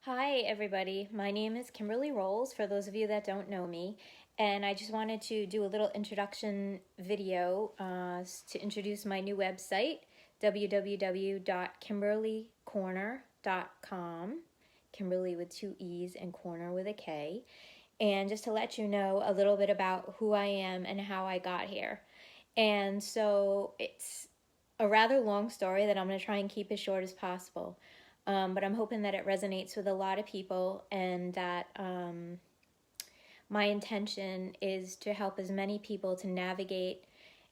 Hi, everybody. My name is Kimberly Rolls, for those of you that don't know me. And I just wanted to do a little introduction video to introduce my new website, www.kimberlycorner.com. Kimberly with two E's and corner with a K. And just to let you know a little bit about who I am and how I got here. And so it's a rather long story that I'm going to try and keep as short as possible. But I'm hoping that it resonates with a lot of people and that my intention is to help as many people to navigate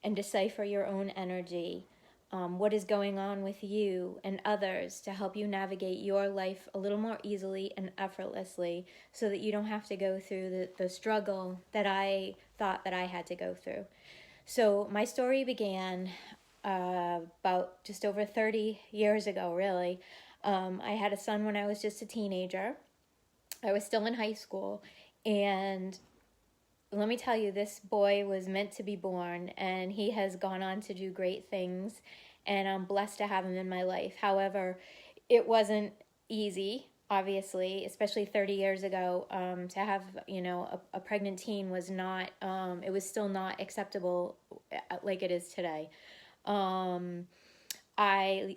and decipher your own energy, what is going on with you and others, to help you navigate your life a little more easily and effortlessly so that you don't have to go through the struggle that I thought that I had to go through. So my story began about just over 30 years ago, really. I had a son when I was just a teenager. I was still in high school, and let me tell you, this boy was meant to be born, and he has gone on to do great things, and I'm blessed to have him in my life. However, it wasn't easy, obviously, especially 30 years ago. To have, a pregnant teen was not, it was still not acceptable like it is today.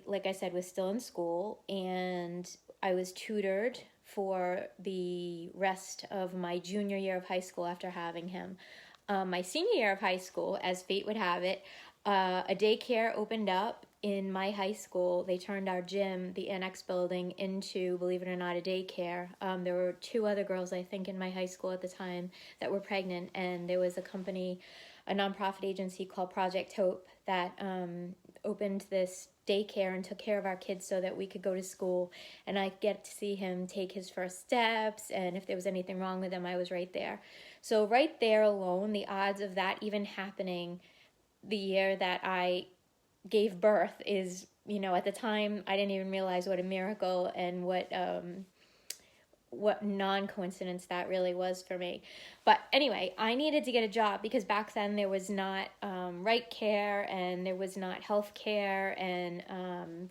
Like I said, was still in school, and I was tutored for the rest of my junior year of high school after having him. My senior year of high school, as fate would have it, a daycare opened up in my high school. They turned our gym, the annex building, into, believe it or not, a daycare. There were two other girls, I think, in my high school at the time that were pregnant, and there was a nonprofit agency called Project Hope that opened this daycare and took care of our kids so that we could go to school, and I get to see him take his first steps, and if there was anything wrong with him, I was right there. So right there alone, the odds of that even happening the year that I gave birth is, at the time I didn't even realize what a miracle and what non-coincidence that really was for me. But anyway, I needed to get a job because back then there was not right care, and there was not health care and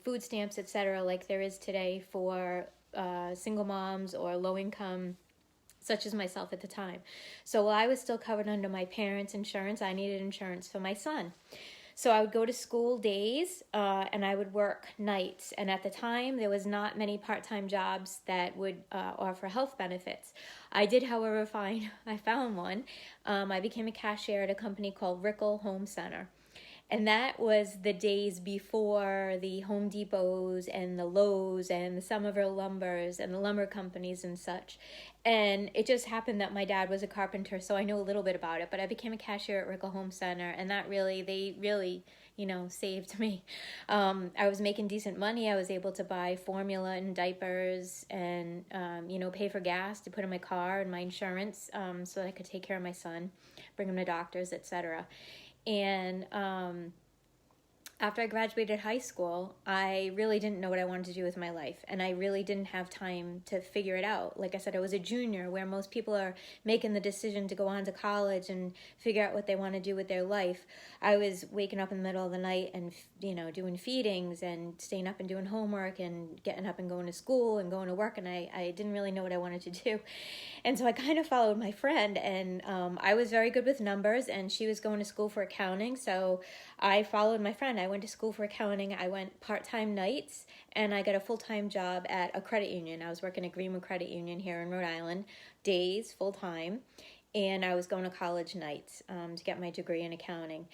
food stamps, etc., like there is today for single moms or low income, such as myself at the time. So while I was still covered under my parents' insurance, I needed insurance for my son. So I would go to school days and I would work nights. And at the time, there was not many part-time jobs that would offer health benefits. I did, however, I found one. I became a cashier at a company called Rickle Home Center. And that was the days before the Home Depots and the Lowe's and the Somerville Lumbers and the lumber companies and such. And it just happened that my dad was a carpenter, so I know a little bit about it. But I became a cashier at Rickle Home Center, and they really, saved me. I was making decent money. I was able to buy formula and diapers and, pay for gas to put in my car and my insurance so that I could take care of my son, bring him to doctors, etc. And after I graduated high school, I really didn't know what I wanted to do with my life, and I really didn't have time to figure it out. Like I said, I was a junior, where most people are making the decision to go on to college and figure out what they want to do with their life. I was waking up in the middle of the night and, doing feedings and staying up and doing homework and getting up and going to school and going to work, and I didn't really know what I wanted to do. And so I kind of followed my friend, and I was very good with numbers, and she was going to school for accounting, so I followed my friend. I went to school for accounting. I went part-time nights, and I got a full-time job at a credit union. I was working at Greenwood Credit Union here in Rhode Island, days, full-time, and I was going to college nights to get my degree in accounting.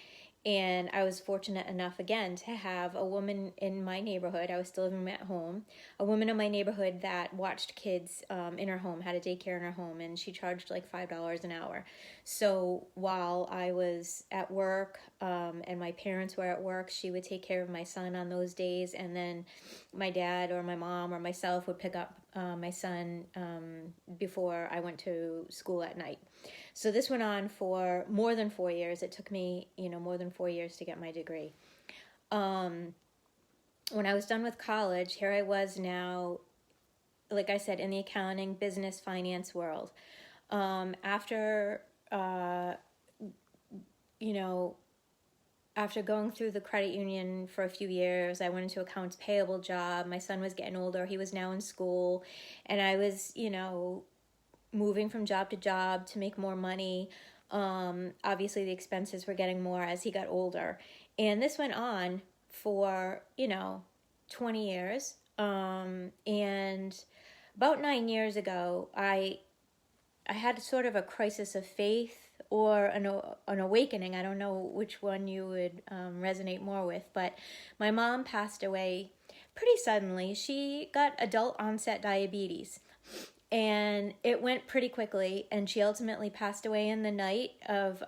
And I was fortunate enough, again, to have a woman in my neighborhood. I was still living at home. A woman in my neighborhood that watched kids in her home, had a daycare in her home, and she charged like $5 an hour. So while I was at work and my parents were at work, she would take care of my son on those days, and then my dad or my mom or myself would pick up my son before I went to school at night. So this went on for more than 4 years. It took me, more than 4 years to get my degree. When I was done with college, here I was now, like I said, in the accounting, business, finance world. After, after going through the credit union for a few years, I went into accounts payable job. My son was getting older. He was now in school. And I was, moving from job to job to make more money. Obviously, the expenses were getting more as he got older. And this went on for, 20 years. And about 9 years ago, I had sort of a crisis of faith or an awakening. I don't know which one you would resonate more with, but my mom passed away pretty suddenly. She got adult onset diabetes, and it went pretty quickly, and she ultimately passed away in the night of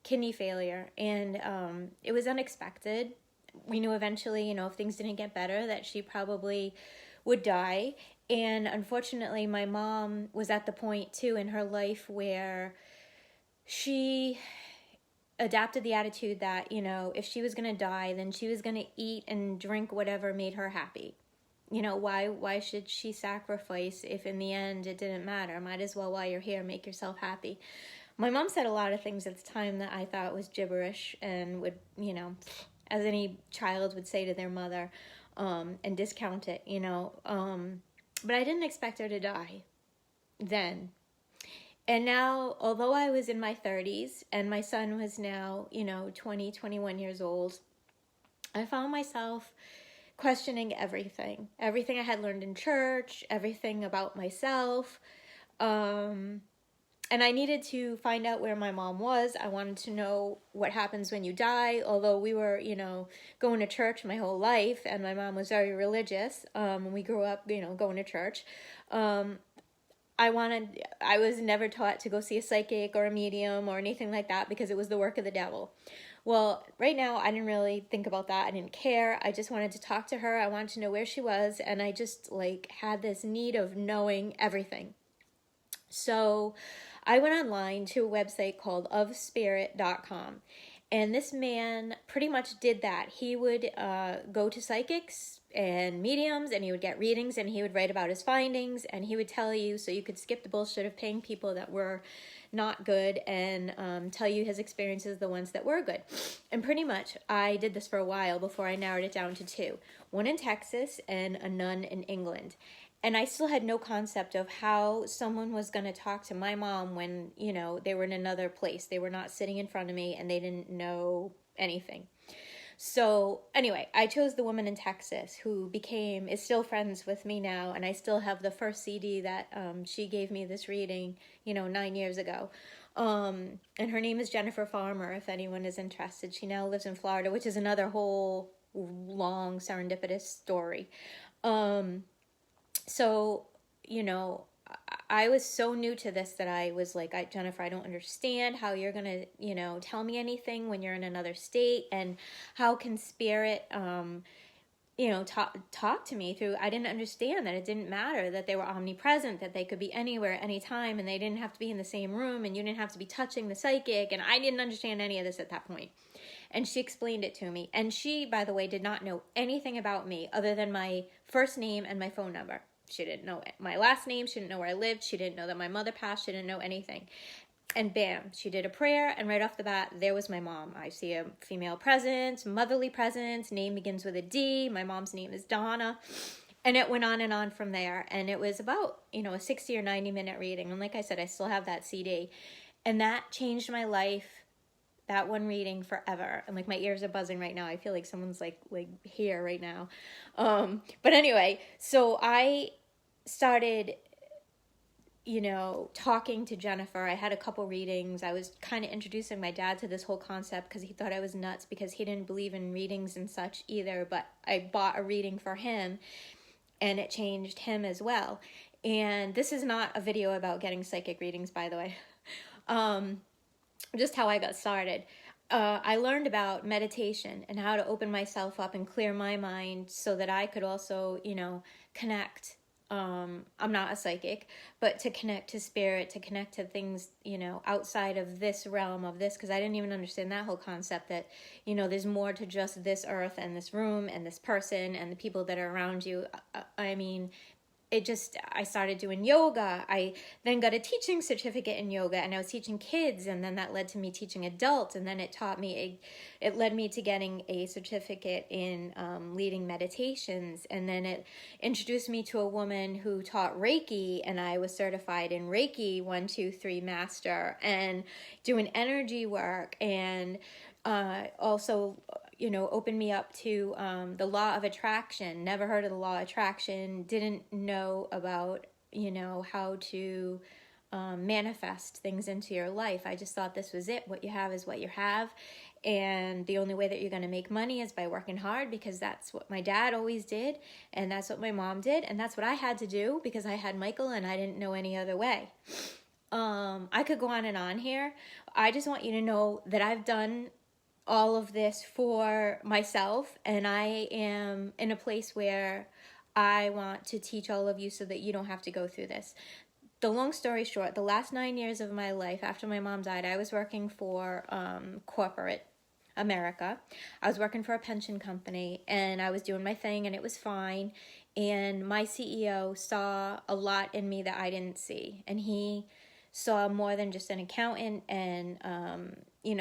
kidney failure, and it was unexpected. We knew eventually, if things didn't get better, that she probably would die. And unfortunately, my mom was at the point too in her life where she adapted the attitude that, if she was going to die, then she was going to eat and drink whatever made her happy. Why should she sacrifice if in the end it didn't matter? Might as well, while you're here, make yourself happy. My mom said a lot of things at the time that I thought was gibberish and would, as any child would say to their mother, and discount it, but I didn't expect her to die then. And now, although I was in my 30s and my son was now, 20, 21 years old, I found myself questioning everything I had learned in church, everything about myself. And I needed to find out where my mom was. I wanted to know what happens when you die. Although we were, going to church my whole life, and my mom was very religious. We grew up, going to church. I was never taught to go see a psychic or a medium or anything like that because it was the work of the devil. Well, right now, I didn't really think about that. I didn't care. I just wanted to talk to her. I wanted to know where she was. And I just had this need of knowing everything. So I went online to a website called ofspirit.com. And this man pretty much did that. He would go to psychics and mediums, and he would get readings, and he would write about his findings, and he would tell you, so you could skip the bullshit of paying people that were not good, and tell you his experiences, the ones that were good. And pretty much I did this for a while before I narrowed it down to two. One in Texas and a nun in England. And I still had no concept of how someone was going to talk to my mom when, they were in another place. They were not sitting in front of me, and they didn't know anything. So anyway, I chose the woman in Texas who is still friends with me now. And I still have the first CD that she gave me this reading, 9 years ago. And her name is Jennifer Farmer, if anyone is interested. She now lives in Florida, which is another whole long serendipitous story. So, I was so new to this that I was like, Jennifer, I don't understand how you're going to, tell me anything when you're in another state, and how can spirit, talk to me through. I didn't understand that it didn't matter, that they were omnipresent, that they could be anywhere, anytime, and they didn't have to be in the same room, and you didn't have to be touching the psychic, and I didn't understand any of this at that point. And she explained it to me. And she, by the way, did not know anything about me other than my first name and my phone number. She didn't know my last name. She didn't know where I lived. She didn't know that my mother passed. She didn't know anything. And bam, she did a prayer, and right off the bat, there was my mom. I see a female presence, motherly presence, name begins with a D. My mom's name is Donna. And it went on and on from there. And it was about, a 60 or 90 minute reading. And like I said, I still have that CD. And that changed my life, that one reading, forever. And my ears are buzzing right now. I feel like someone's like here right now. But anyway, so I started, talking to Jennifer. I had a couple readings. I was kind of introducing my dad to this whole concept because he thought I was nuts because he didn't believe in readings and such either. But I bought a reading for him, and it changed him as well. And this is not a video about getting psychic readings, by the way. Just how I got started. I learned about meditation and how to open myself up and clear my mind so that I could also, connect. I'm not a psychic, but to connect to spirit, to connect to things, outside of this realm of this, because I didn't even understand that whole concept that, there's more to just this earth and this room and this person and the people that are around you. I mean, I started doing yoga. I then got a teaching certificate in yoga, and I was teaching kids, and then that led to me teaching adults, and then it led me to getting a certificate in leading meditations, and then it introduced me to a woman who taught Reiki, and I was certified in Reiki 1, 2, 3 master, and doing energy work, and also, opened me up to the law of attraction. Never heard of the law of attraction. Didn't know about, how to manifest things into your life. I just thought this was it. What you have is what you have. And the only way that you're going to make money is by working hard, because that's what my dad always did. And that's what my mom did. And that's what I had to do because I had Michael and I didn't know any other way. I could go on and on here. I just want you to know that I've done all of this for myself, and I am in a place where I want to teach all of you so that you don't have to go through this. The long story short, the last 9 years of my life after my mom died, I was working for corporate America. I was working for a pension company, and I was doing my thing, and it was fine. And my CEO saw a lot in me that I didn't see, and he saw more than just an accountant and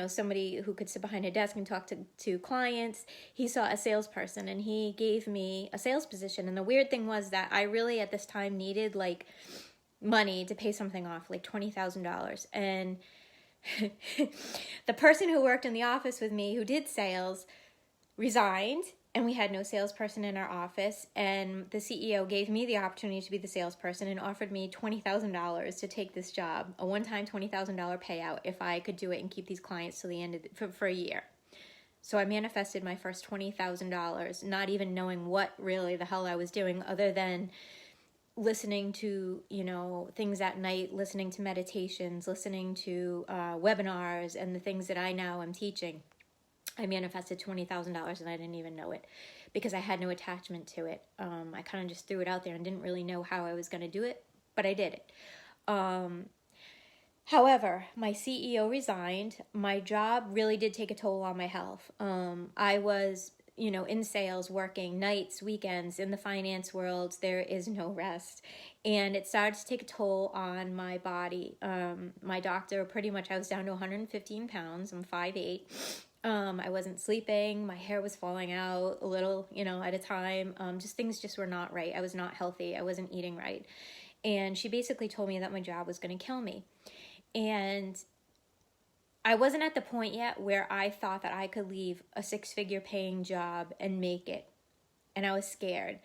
somebody who could sit behind a desk and talk to clients. He saw a salesperson, and he gave me a sales position. And the weird thing was that I really at this time needed like money to pay something off, like $20,000. And the person who worked in the office with me who did sales resigned, and we had no salesperson in our office, and the CEO gave me the opportunity to be the salesperson and offered me $20,000 to take this job, a one-time $20,000 payout if I could do it and keep these clients till the end of for a year. So I manifested my first $20,000, not even knowing what really the hell I was doing other than listening to, things at night, listening to meditations, listening to webinars, and the things that I now am teaching. I manifested $20,000 and I didn't even know it because I had no attachment to it. I kind of just threw it out there and didn't really know how I was going to do it, but I did it. However, my CEO resigned. My job really did take a toll on my health. I was, in sales, working nights, weekends, in the finance world. There is no rest. And it started to take a toll on my body. My doctor, I was down to 115 pounds. I'm 5'8". I wasn't sleeping. My hair was falling out a little, at a time. Things just were not right. I was not healthy. I wasn't eating right. And she basically told me that my job was going to kill me. And I wasn't at the point yet where I thought that I could leave a 6-figure paying job and make it. And I was scared.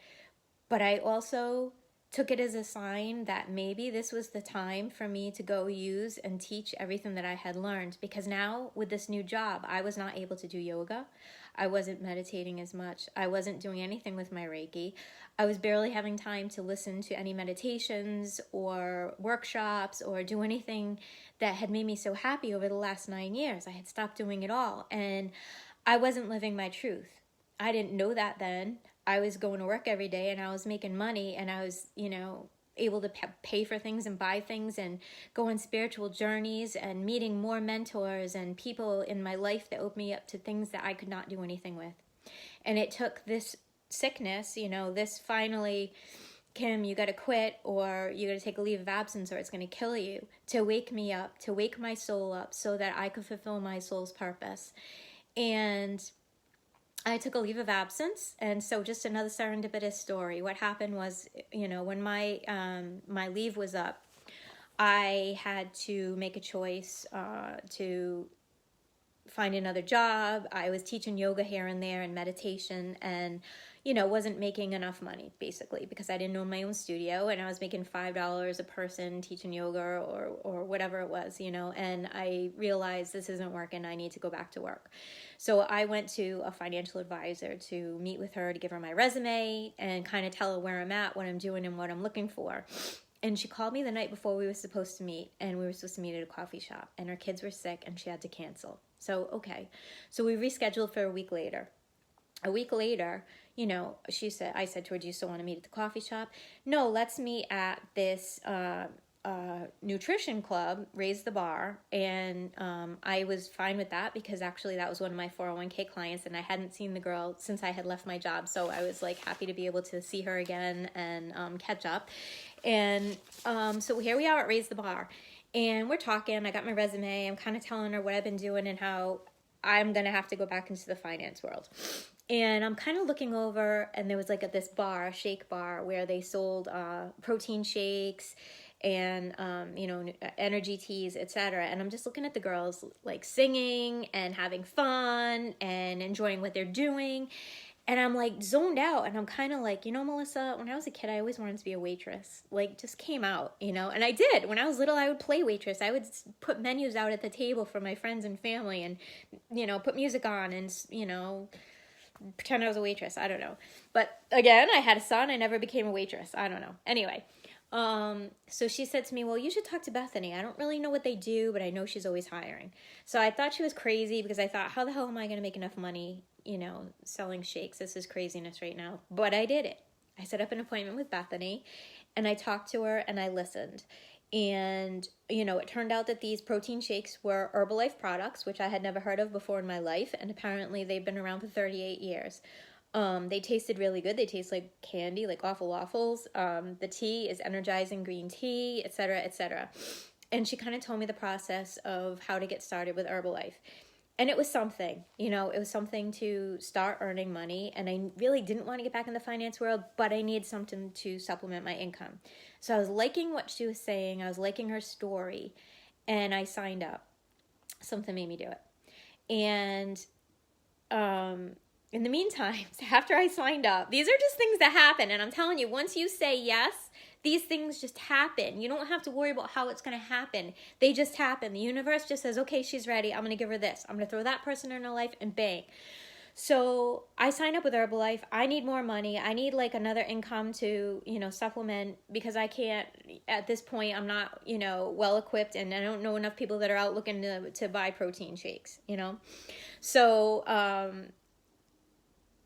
But I also took it as a sign that maybe this was the time for me to go use and teach everything that I had learned. Because now with this new job, I was not able to do yoga. I wasn't meditating as much. I wasn't doing anything with my Reiki. I was barely having time to listen to any meditations or workshops or do anything that had made me so happy over the last 9 years. I had stopped doing it all, and I wasn't living my truth. I didn't know that then. I was going to work every day and I was making money, and I was, able to pay for things and buy things and go on spiritual journeys and meeting more mentors and people in my life that opened me up to things that I could not do anything with. And it took this sickness, this finally, Kim, you got to quit, or you got to take a leave of absence, or it's going to kill you, to wake me up, to wake my soul up so that I could fulfill my soul's purpose. And I took a leave of absence, and so just another serendipitous story. What happened was, when my leave was up, I had to make a choice to find another job. I was teaching yoga here and there and meditation, and wasn't making enough money basically because I didn't own my own studio, and I was making $5 a person teaching yoga or whatever it was, and I realized this isn't working. I need to go back to work. So I went to a financial advisor to meet with her, to give her my resume and kind of tell her where I'm at, what I'm doing, and what I'm looking for. And she called me the night before we were supposed to meet, and we were supposed to meet at a coffee shop, and her kids were sick and she had to cancel. So, okay. So we rescheduled for a week later. A week later, I said to her, do you still want to meet at the coffee shop? No, let's meet at this nutrition club, Raise the Bar, and I was fine with that because actually that was one of my 401k clients, and I hadn't seen the girl since I had left my job, so I was like happy to be able to see her again and catch up. And so here we are at Raise the Bar, and we're talking. I got my resume. I'm kind of telling her what I've been doing and how I'm gonna have to go back into the finance world. And I'm kind of looking over, and there was like this bar, a shake bar, where they sold protein shakes and energy teas, etc. And I'm just looking at the girls like singing and having fun and enjoying what they're doing, and I'm like zoned out, and I'm kind of like, Melissa, when I was a kid, I always wanted to be a waitress. Like, just came out, and I did. When I was little, I would play waitress. I would put menus out at the table for my friends and family, and put music on, and pretend I was a waitress. I don't know. But again, I had a son. I never became a waitress. I don't know. Anyway, so she said to me, well, you should talk to Bethany. I don't really know what they do, but I know she's always hiring. So I thought she was crazy because I thought, how the hell am I going to make enough money, selling shakes? This is craziness right now. But I did it. I set up an appointment with Bethany, and I talked to her, and I listened. And, it turned out that these protein shakes were Herbalife products, which I had never heard of before in my life. And apparently they've been around for 38 years. They tasted really good. They taste like candy, like awful waffles. The tea is energizing green tea, etc., etc. And she kind of told me the process of how to get started with Herbalife. And it was something, it was something to start earning money. And I really didn't want to get back in the finance world, but I needed something to supplement my income. So I was liking what she was saying. I was liking her story, and I signed up. Something made me do it. And in the meantime, after I signed up, these are just things that happen. And I'm telling you, once you say yes, these things just happen. You don't have to worry about how it's going to happen. They just happen. The universe just says, okay, she's ready. I'm going to give her this. I'm going to throw that person in her life, and bang. So I signed up with Herbalife. I need more money. I need like another income to, supplement, because I can't, at this point, I'm not, well equipped, and I don't know enough people that are out looking to buy protein shakes, So,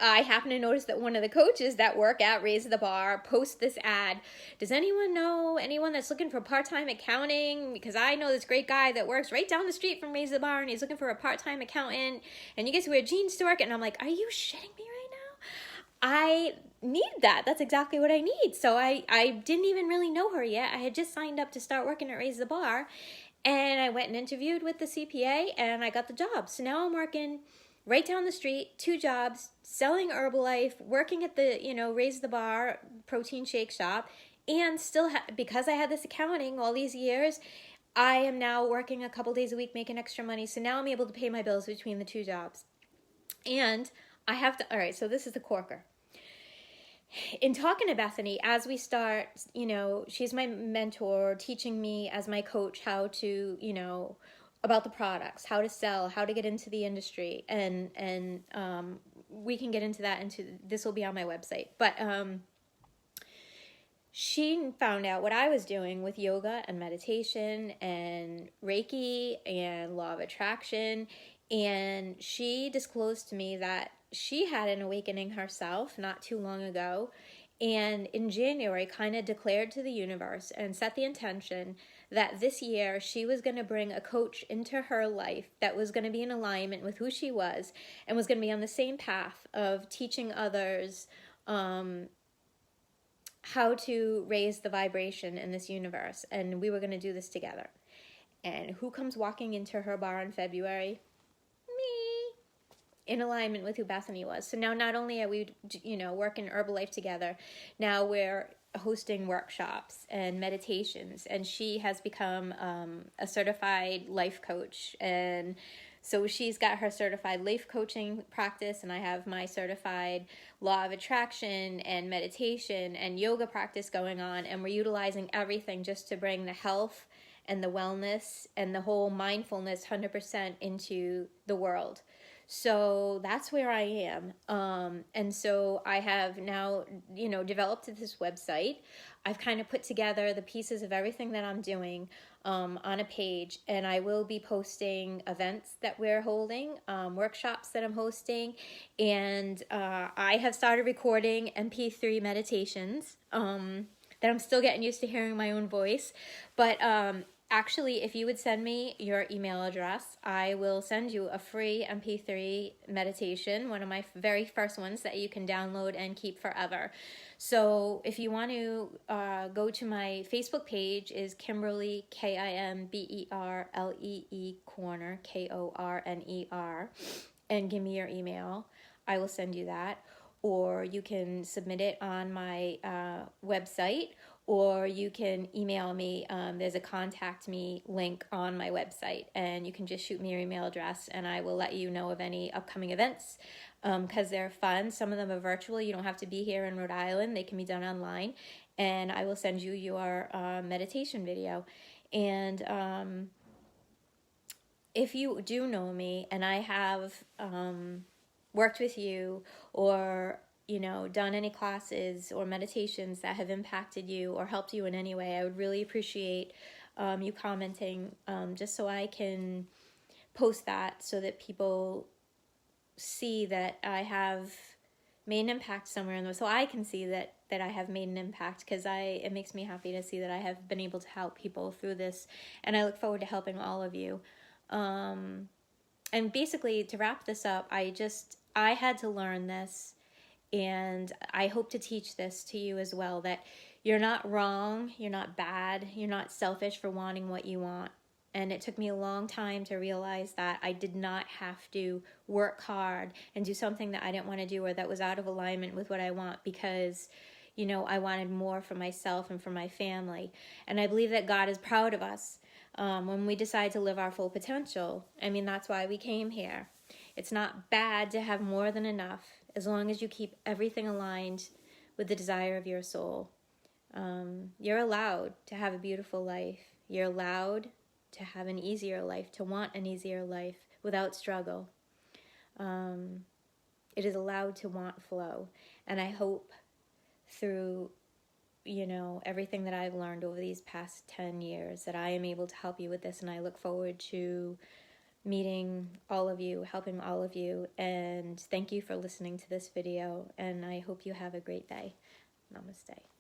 I happen to notice that one of the coaches that work at Raise the Bar posts this ad. Does anyone know anyone that's looking for part-time accounting? Because I know this great guy that works right down the street from Raise the Bar, and he's looking for a part-time accountant, and you get to wear jeans to work. And I'm like, are you shitting me right now? I need that. That's exactly what I need. So I didn't even really know her yet. I had just signed up to start working at Raise the Bar, and I went and interviewed with the CPA, and I got the job. So now I'm working right down the street, 2 jobs, selling Herbalife, working at the, Raise the Bar protein shake shop, and still, because I had this accounting all these years, I am now working a couple days a week making extra money. So now I'm able to pay my bills between the 2 jobs. And I have to, all right, so this is the corker. In talking to Bethany, as we start, she's my mentor, teaching me as my coach how to, about the products, how to sell, how to get into the industry, and we can get into that. This will be on my website. But she found out what I was doing with yoga and meditation and Reiki and law of attraction, and she disclosed to me that she had an awakening herself not too long ago, and in January kind of declared to the universe and set the intention that this year she was going to bring a coach into her life that was going to be in alignment with who she was, and was going to be on the same path of teaching others how to raise the vibration in this universe. And we were going to do this together. And who comes walking into her bar in February? In alignment with who Bethany was. So now not only are we, working Herbalife together, now we're hosting workshops and meditations, and she has become a certified life coach. And so she's got her certified life coaching practice, and I have my certified law of attraction and meditation and yoga practice going on, and we're utilizing everything just to bring the health and the wellness and the whole mindfulness 100% into the world. So that's where I am. And so I have now, developed this website. I've kind of put together the pieces of everything that I'm doing on a page, and I will be posting events that we're holding, workshops that I'm hosting, and I have started recording MP3 meditations that I'm still getting used to hearing my own voice. But actually, if you would send me your email address, I will send you a free MP3 meditation, one of my very first ones that you can download and keep forever. So if you want to go to my Facebook page, is Kimberlee, Kimberlee Corner, Korner, and give me your email. I will send you that. Or you can submit it on my website, or you can email me. There's a contact me link on my website, and you can just shoot me your email address, and I will let you know of any upcoming events, because they're fun. Some of them are virtual. You don't have to be here in Rhode Island. They can be done online, and I will send you your meditation video. And if you do know me and I have worked with you, or done any classes or meditations that have impacted you or helped you in any way, I would really appreciate you commenting, just so I can post that, so that people see that I have made an impact somewhere in those, so I can see that I have made an impact, because it makes me happy to see that I have been able to help people through this, and I look forward to helping all of you. And basically, to wrap this up, I had to learn this, and I hope to teach this to you as well, that you're not wrong, you're not bad, you're not selfish for wanting what you want. And it took me a long time to realize that I did not have to work hard and do something that I didn't want to do, or that was out of alignment with what I want, because I wanted more for myself and for my family. And I believe that God is proud of us when we decide to live our full potential. I mean, that's why we came here. It's not bad to have more than enough, as long as you keep everything aligned with the desire of your soul. You're allowed to have a beautiful life. You're allowed to have an easier life, to want an easier life without struggle. It is allowed to want flow. And I hope through everything that I've learned over these past 10 years that I am able to help you with this, and I look forward to meeting all of you, helping all of you, and thank you for listening to this video, and I hope you have a great day. Namaste.